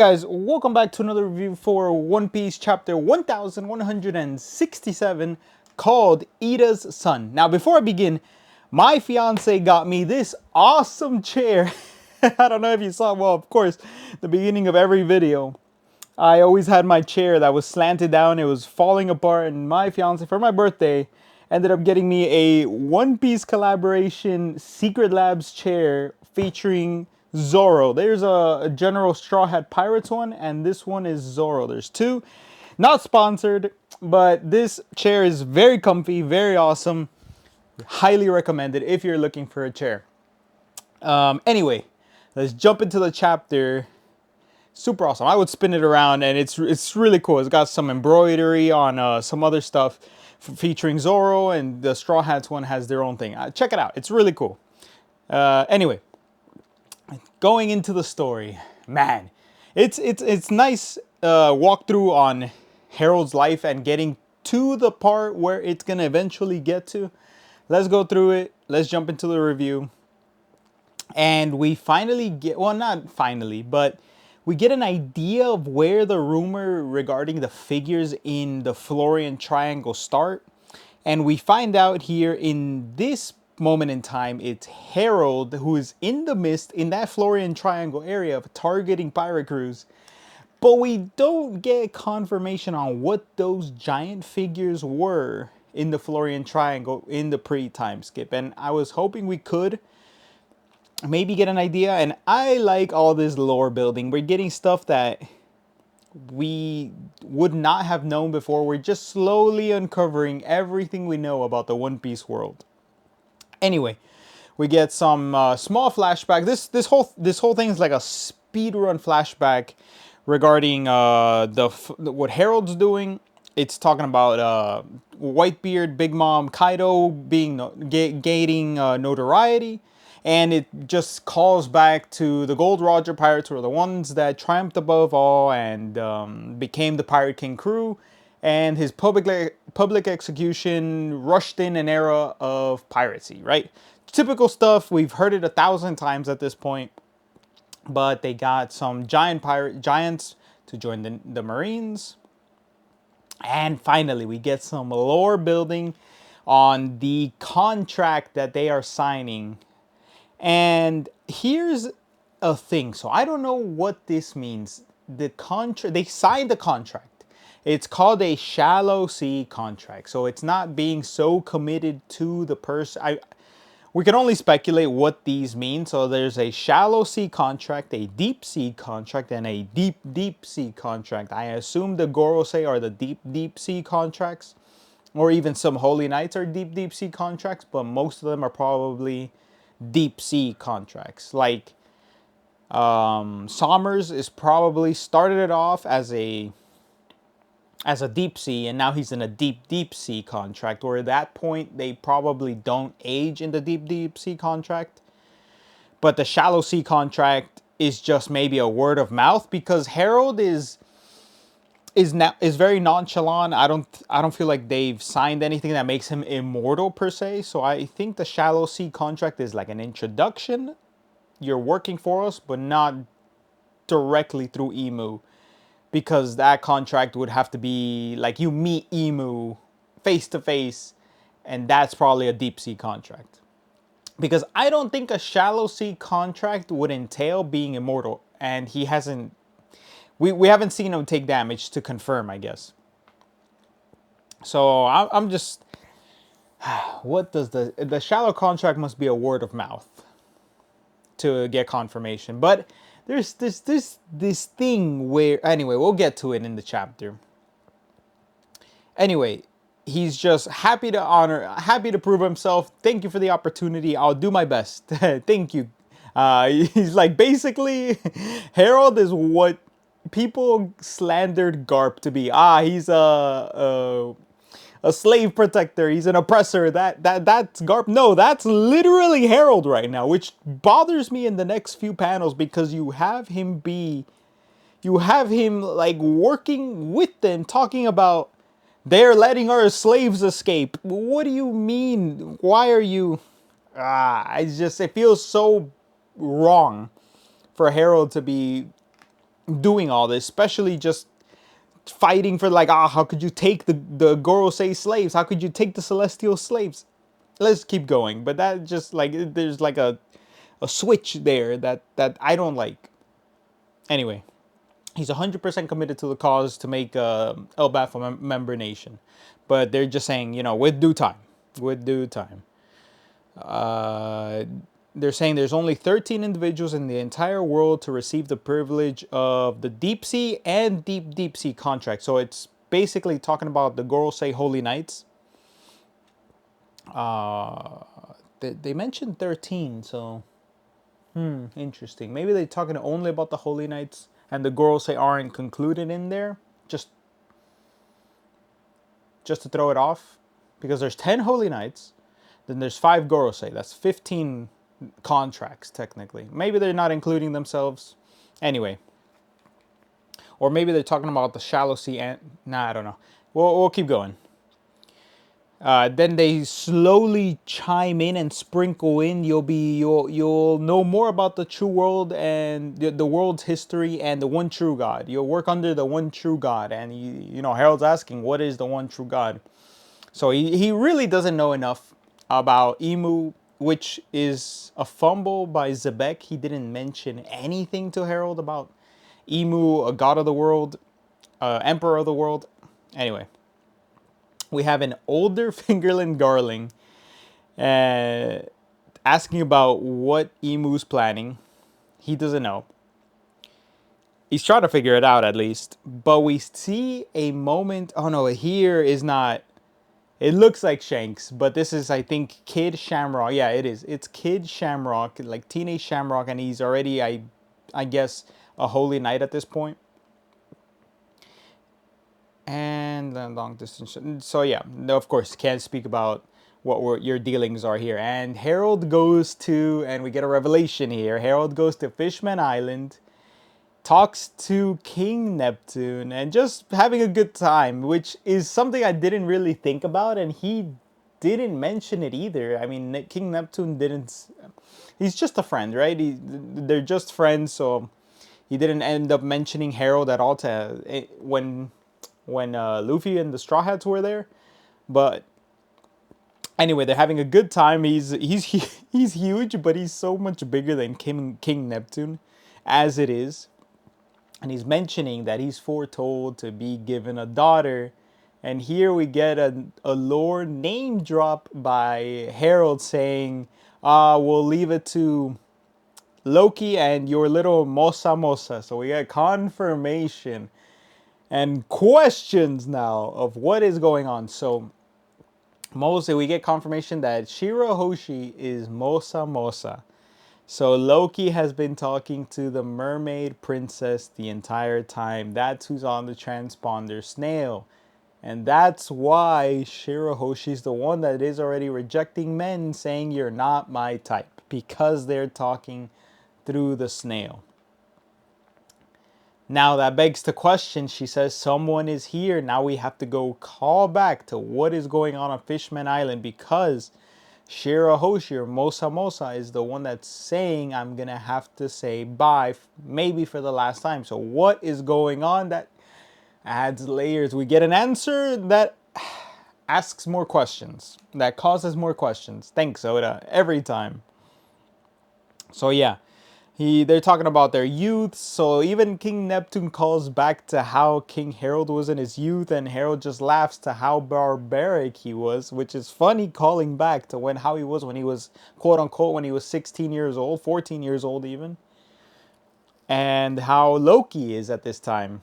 Guys, welcome back to another review for One Piece chapter 1167 called Ida's Son. Now, before I begin, my fiance got me this awesome chair. I don't know if you saw, well, of course, the beginning of every video. I always had my chair that was slanted down, it was falling apart, and my fiance, for my birthday, ended up getting me a One Piece collaboration Secret Labs chair featuring Zoro. There's a General Straw Hat Pirates one, and this one is Zoro. There's two. Not sponsored, but this chair is very comfy, very awesome. Highly recommended if you're looking for a chair. Anyway, let's jump into the chapter. Super awesome. I would spin it around, and it's really cool. It's got some embroidery on some other stuff featuring Zoro, and the Straw Hats one has their own thing. Check it out. It's really cool. Anyway, going into the story, man, it's nice walkthrough on Harold's life and getting to the part where it's gonna eventually get to. Let's go through it. Let's jump into the review. And we finally get, well, not finally, but we get an idea of where the rumor regarding the figures in the Florian Triangle start. And we find out here in this moment in time, it's Harald who is in the mist in that Florian Triangle area of targeting pirate crews. But we don't get confirmation on what those giant figures were in the Florian Triangle in the pre-time skip. And I was hoping we could maybe get an idea. And I like all this lore building. We're getting stuff that we would not have known before. We're just slowly uncovering everything we know about the One Piece world. Anyway, we get some small flashback. This whole thing is like a speedrun flashback regarding what Harold's doing. It's talking about Whitebeard, Big Mom, Kaido gaining notoriety. And it just calls back to the Gold Roger pirates, who are the ones that triumphed above all and became the Pirate King crew. And his public execution rushed in an era of piracy, right? Typical stuff. We've heard it 1,000 times at this point. But they got some giants to join the Marines. And finally, we get some lore building on the contract that they are signing. And here's a thing. So I don't know what this means. They signed the contract. It's called a shallow sea contract. So it's not being so committed to the person. We can only speculate what these mean. So there's a shallow sea contract, a deep sea contract, and a deep sea contract. I assume the Gorosei are the deep sea contracts, or even some Holy Knights are deep sea contracts, but most of them are probably deep sea contracts. Like Sommers is probably started it off as a deep sea, and now he's in a deep sea contract, or at that point they probably don't age in the deep sea contract. But the shallow sea contract is just maybe a word of mouth, because Harold is very nonchalant. I don't feel like they've signed anything that makes him immortal per se. So I think the shallow sea contract is like an introduction. You're working for us, but not directly through Emu, because that contract would have to be like you meet Emu face to face, and that's probably a deep sea contract. Because I don't think a shallow sea contract would entail being immortal, and he hasn't. We haven't seen him take damage to confirm, I guess. So I'm just, what does the shallow contract must be a word of mouth to get confirmation. But there's this thing where, anyway, we'll get to it in the chapter. Anyway, he's just happy to prove himself. Thank you for the opportunity. I'll do my best. Thank you. He's like, basically, Harold is what people slandered Garp to be. He's a slave protector. He's an oppressor. That's Garp. No, that's literally Harold right now, which bothers me in the next few panels, because you have him like working with them, talking about they're letting our slaves escape. What do you mean? Why are you? It feels so wrong for Harald to be doing all this, especially just fighting for like, how could you take the Gorosei slaves? How could you take the Celestial slaves? Let's keep going. But that just like, there's like a switch there that I don't like. Anyway, he's 100% committed to the cause to make Elbaf a member nation. But they're just saying, with due time. With due time. They're saying there's only 13 individuals in the entire world to receive the privilege of the Deep Sea and Deep Sea contract. So it's basically talking about the Gorosei Holy Knights. They mentioned 13, so interesting. Maybe they're talking only about the Holy Knights and the Gorosei aren't concluded in there, just to throw it off, because there's 10 Holy Knights, then there's 5 Gorosei. That's 15 contracts technically. Maybe they're not including themselves. Anyway, or maybe they're talking about the Shallow Sea and I don't know. We'll keep going. Then they slowly chime in and sprinkle in. You'll know more about the true world and the world's history and the one true God. You'll work under the one true God. And Harold's asking, what is the one true God? So he really doesn't know enough about Imu, which is a fumble by Zebek. He didn't mention anything to Harald about Imu, a god of the world, emperor of the world. Anyway. We have an older Fingerling Garling asking about what Imu's planning. He doesn't know. He's trying to figure it out at least. But we see a moment. Oh no, here is not. It looks like Shanks, but this is, I think, Kid Shamrock. Yeah, it is. It's Kid Shamrock, like teenage Shamrock, and he's already, I guess, a holy knight at this point. And then long distance. So yeah, of course, can't speak about what your dealings are here. And Harald goes to, and we get a revelation here. Harald goes to Fishman Island, talks to King Neptune, and just having a good time, which is something I didn't really think about, and he didn't mention it either. I mean, King Neptune didn't. He's just a friend, right? They're just friends, so he didn't end up mentioning Harald at all when Luffy and the Straw Hats were there. But anyway, they're having a good time. He's huge, but he's so much bigger than King Neptune as it is. And he's mentioning that he's foretold to be given a daughter. And here we get a lore name drop by Harald saying, we'll leave it to Loki and your little Mosa. So we get confirmation and questions now of what is going on. So Mosa, we get confirmation that Shirahoshi is Mosa. So Loki has been talking to the mermaid princess the entire time. That's who's on the transponder snail. And that's why Shirahoshi's the one that is already rejecting men, saying you're not my type, because they're talking through the snail. Now that begs the question. She says someone is here. Now we have to go call back to what is going on Fishman Island, because Shirahoshi or Mosa is the one that's saying I'm gonna have to say bye, maybe for the last time. So what is going on? That adds layers. We get an answer that asks more questions, that causes more questions. Thanks, Oda, every time. So yeah, they're talking about their youth. So even King Neptune calls back to how King Harald was in his youth, and Harald just laughs to how barbaric he was, which is funny, calling back to how he was when he was, quote unquote, when he was 16 years old, 14 years old even, and how Loki is at this time,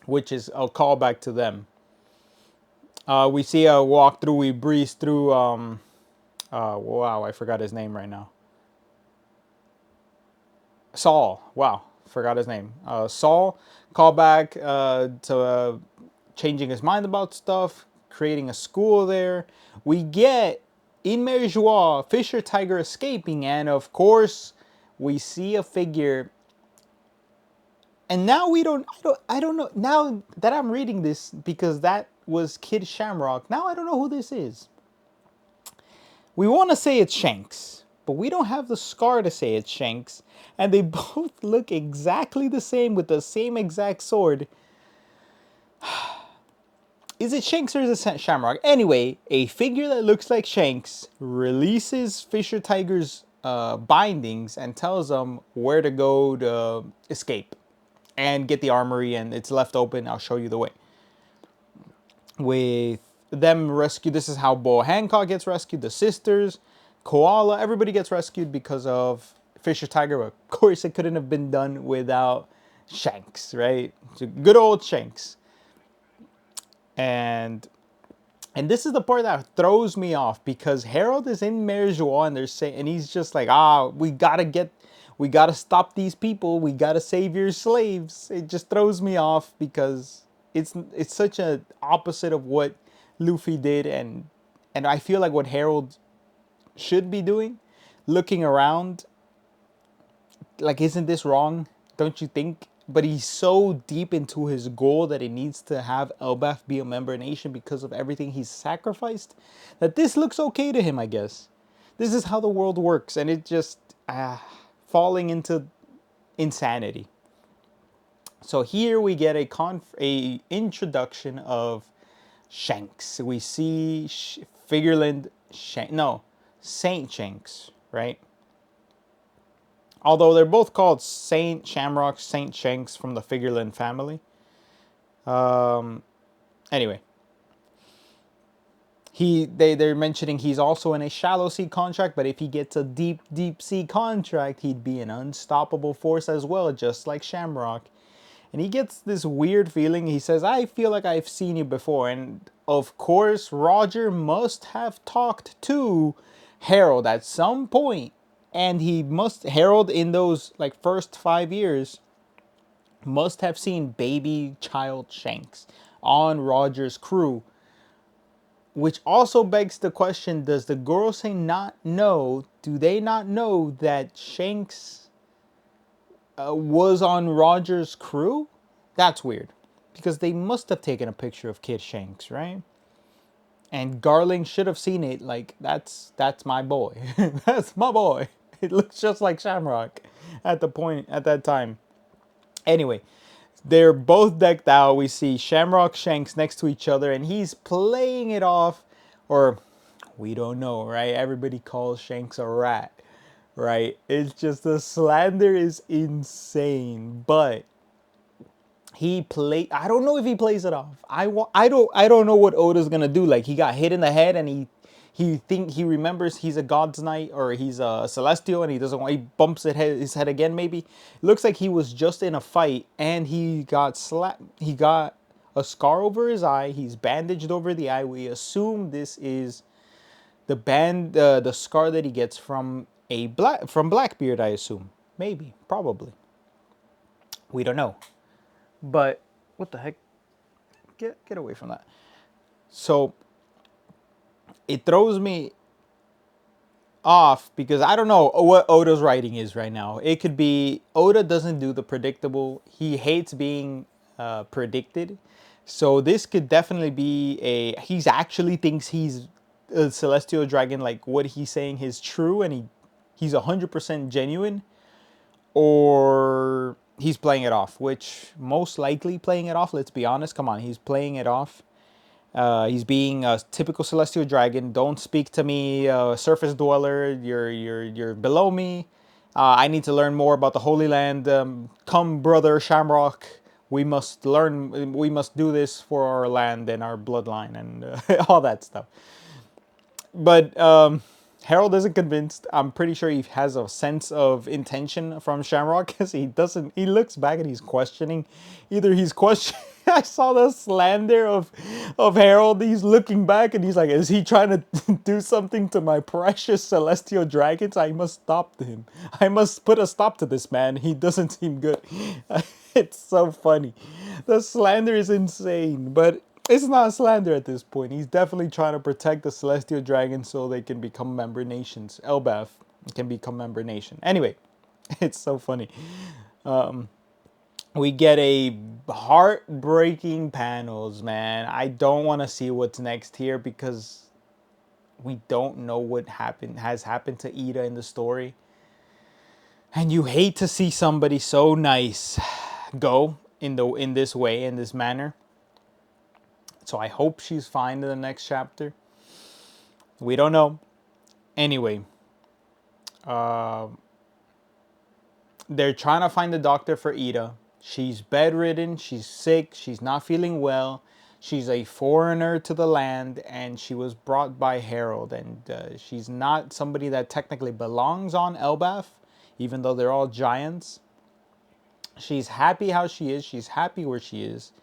which is a callback to them. We see a walkthrough. We breeze through. Wow, I forgot his name right now. Saul. Wow, forgot his name. Saul. Callback to changing his mind about stuff, creating a school there. We get in Mary Joie, Fisher Tiger escaping, and of course, we see a figure. And now I don't know, now that I'm reading this, because that was Kid Shamrock, now I don't know who this is. We want to say it's Shanks, but we don't have the scar to say it's Shanks. And they both look exactly the same with the same exact sword. Is it Shanks or is it Shamrock? Anyway, a figure that looks like Shanks releases Fisher Tiger's bindings and tells them where to go to escape and get the armory, and it's left open. I'll show you the way. With them rescued, this is how Bo Hancock gets rescued, the sisters, Koala, everybody gets rescued because of Fisher Tiger. Of course, it couldn't have been done without Shanks, right? So good old Shanks. And this is the part that throws me off, because Harald is in Mare Joie and they're saying, and he's just like, we gotta stop these people, we gotta save your slaves. It just throws me off because it's such an opposite of what Luffy did, and I feel like what Harald should be doing, looking around, like, isn't this wrong? Don't you think? But he's so deep into his goal that he needs to have Elbaf be a member nation because of everything he's sacrificed, that this looks okay to him, I guess. This is how the world works, and it just falling into insanity. So here we get a introduction of Shanks. We see Saint Shanks, right? Although they're both called Saint Shamrock, Saint Shanks from the Figureland family. Anyway. They're mentioning he's also in a shallow sea contract, but if he gets a deep sea contract, he'd be an unstoppable force as well, just like Shamrock. And he gets this weird feeling. He says, I feel like I've seen you before. And of course, Roger must have talked to Harald at some point. And Harald in those like first 5 years must have seen baby child Shanks on Roger's crew. Which also begs the question, does the Gorosei not know, do they not know that Shanks was on Roger's crew? That's weird. Because they must have taken a picture of Kid Shanks, right? And Garling should have seen it, like, that's my boy. That's my boy. It looks just like Shamrock at that time. Anyway, they're both decked out. We see Shamrock Shanks next to each other, and he's playing it off, or we don't know, right? Everybody calls Shanks a rat, right? It's just the slander is insane, but I don't know if he plays it off. I don't know what Oda's gonna do. Like, he got hit in the head, and he remembers he's a God's Knight, or he's a Celestial, and he bumps his head again. Maybe it looks like he was just in a fight and he got slapped. He got a scar over his eye. He's bandaged over the eye. We assume this is the scar that he gets from Blackbeard. I assume, maybe, probably. We don't know. But what the heck? Get away from that. So it throws me off because I don't know what Oda's writing is right now. It could be Oda doesn't do the predictable. He hates being predicted. So this could definitely be he actually thinks he's a celestial dragon, like what he's saying is true, and he's 100% genuine, or he's playing it off, which most likely playing it off. Let's be honest. Come on, he's playing it off. He's being a typical celestial dragon. Don't speak to me, surface dweller. You're below me. I need to learn more about the Holy Land. Come, brother Shamrock. We must learn. We must do this for our land and our bloodline and all that stuff. But Harald isn't convinced. I'm pretty sure he has a sense of intention from Shamrock, because he doesn't. He looks back and he's questioning. Either he's questioning. I saw the slander of Harald. He's looking back and he's like, is he trying to do something to my precious celestial dragons? I must stop him. I must put a stop to this man. He doesn't seem good. It's so funny. The slander is insane, but it's not slander at this point. He's definitely trying to protect the celestial dragons so they can become member nations. Elbaf can become member nation. Anyway, it's so funny. We get a heartbreaking panels, man. I don't want to see what's next here because we don't know what has happened to Ida in the story. And you hate to see somebody so nice go in this way, in this manner. So I hope she's fine in the next chapter. We don't know. Anyway, they're trying to find the doctor for Ida. She's bedridden, she's sick, she's not feeling well. She's a foreigner to the land, and she was brought by Harald. And she's not somebody that technically belongs on Elbaf, even though they're all giants. She's happy how she is. She's happy where she is.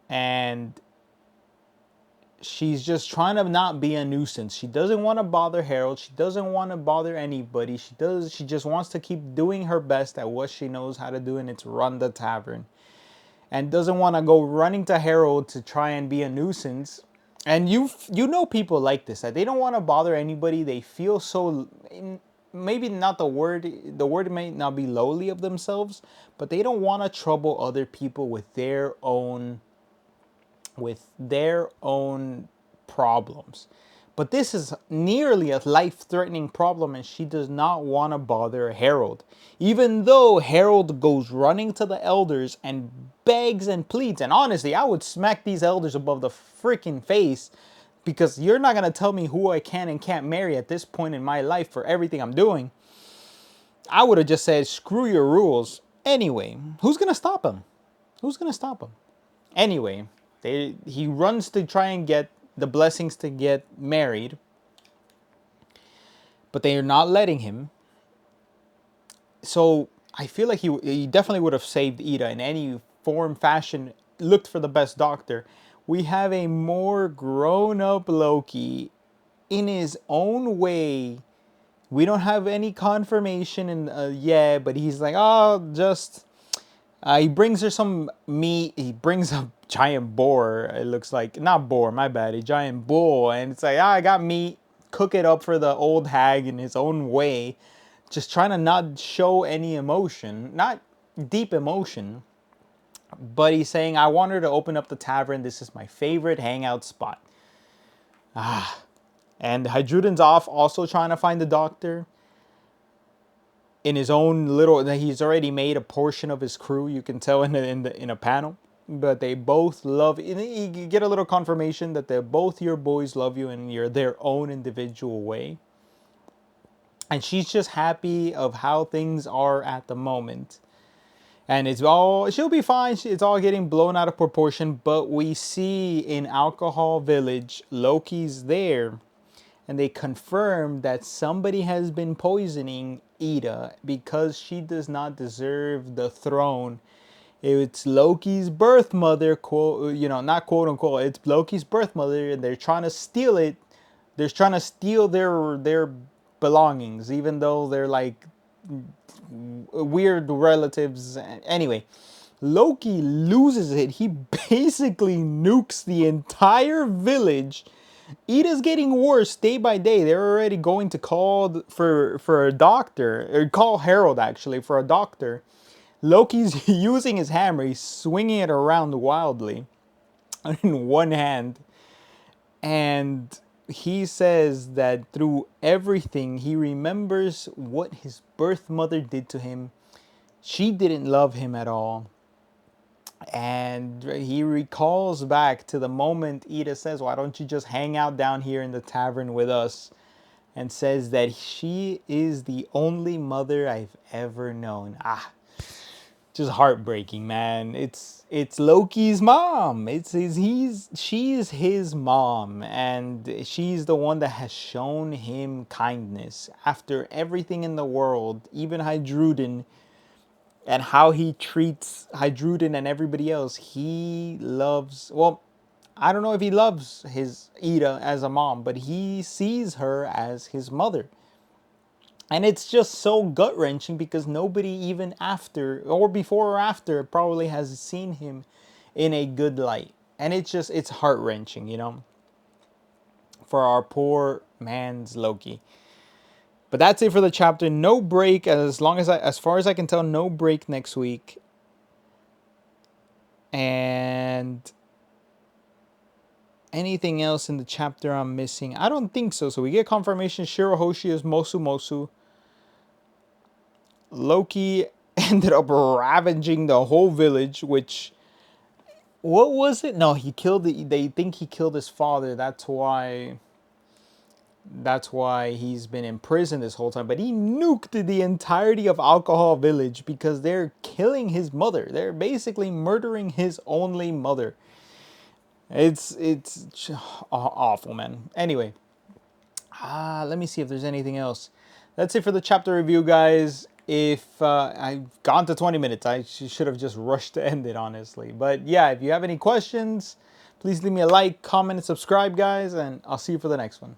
And she's just trying to not be a nuisance. She doesn't want to bother Harald. She doesn't want to bother anybody. She just wants to keep doing her best at what she knows how to do, and it's run the tavern. And doesn't want to go running to Harald to try and be a nuisance. And you know people like this, that they don't want to bother anybody. They feel so, maybe not the word may not be lowly of themselves, but they don't want to trouble other people with their own problems. But this is nearly a life-threatening problem, and she does not want to bother Harald. Even though Harald goes running to the elders and begs and pleads. And honestly, I would smack these elders above the freaking face, because you're not going to tell me who I can and can't marry at this point in my life for everything I'm doing. I would have just said, screw your rules. Anyway, who's going to stop him? Who's going to stop him? Anyway, he runs to try and get the blessings to get married, but they are not letting him. So I feel like he definitely would have saved Ida in any form, fashion, looked for the best doctor. We have a more grown-up Loki in his own way. We don't have any confirmation yet, but he's like, oh, just... he brings her some meat. He brings a giant boar. It looks like, not boar, my bad, a giant bull. And it's like, I got meat. Cook it up for the old hag in his own way. Just trying to not show any emotion. Not deep emotion. But he's saying, I want her to open up the tavern. This is my favorite hangout spot. And Heidrun's off also trying to find the doctor. In his own little, he's already made a portion of his crew. You can tell in a panel, but they both love. You get a little confirmation that they're both your boys love you in their own individual way. And she's just happy of how things are at the moment, and she'll be fine. It's all getting blown out of proportion. But we see in Alcohol Village, Loki's there. And they confirm that somebody has been poisoning Ida because she does not deserve the throne. It's Loki's birth mother, not quote unquote. It's Loki's birth mother, and they're trying to steal it. They're trying to steal their belongings, even though they're like weird relatives. Anyway, Loki loses it. He basically nukes the entire village. Ida's getting worse day by day. They're already going to call for a doctor, or call Harald actually for a doctor. Loki's using his hammer. He's swinging it around wildly in one hand. And he says that through everything, he remembers what his birth mother did to him. She didn't love him at all. And he recalls back to the moment Ida says, why don't you just hang out down here in the tavern with us? And says that she is the only mother I've ever known. Just heartbreaking, man. It's Loki's mom. She's his mom, and she's the one that has shown him kindness after everything in the world, even Heidrun. And how he treats Heidrun and everybody else. He loves, well, I don't know if he loves his Ida as a mom, but he sees her as his mother. And it's just so gut-wrenching because nobody even after, or before or after, probably has seen him in a good light. And it's heart-wrenching, for our poor man's Loki. But that's it for the chapter. No break, as far as I can tell, no break next week. And Anything else in the chapter I'm missing? I don't think so. So we get confirmation Shirahoshi is Mosu Mosu. Loki ended up ravaging the whole village, which... What was it? No, he killed they think he killed his father. That's why he's been in prison this whole time. But he nuked the entirety of Alcohol Village because they're killing his mother. They're basically murdering his only mother. It's awful, man. Anyway, let me see if there's anything else. That's it for the chapter review, guys. If I've gone to 20 minutes, I should have just rushed to end it, honestly. But yeah, if you have any questions, please leave me a like, comment, and subscribe, guys, and I'll see you for the next one.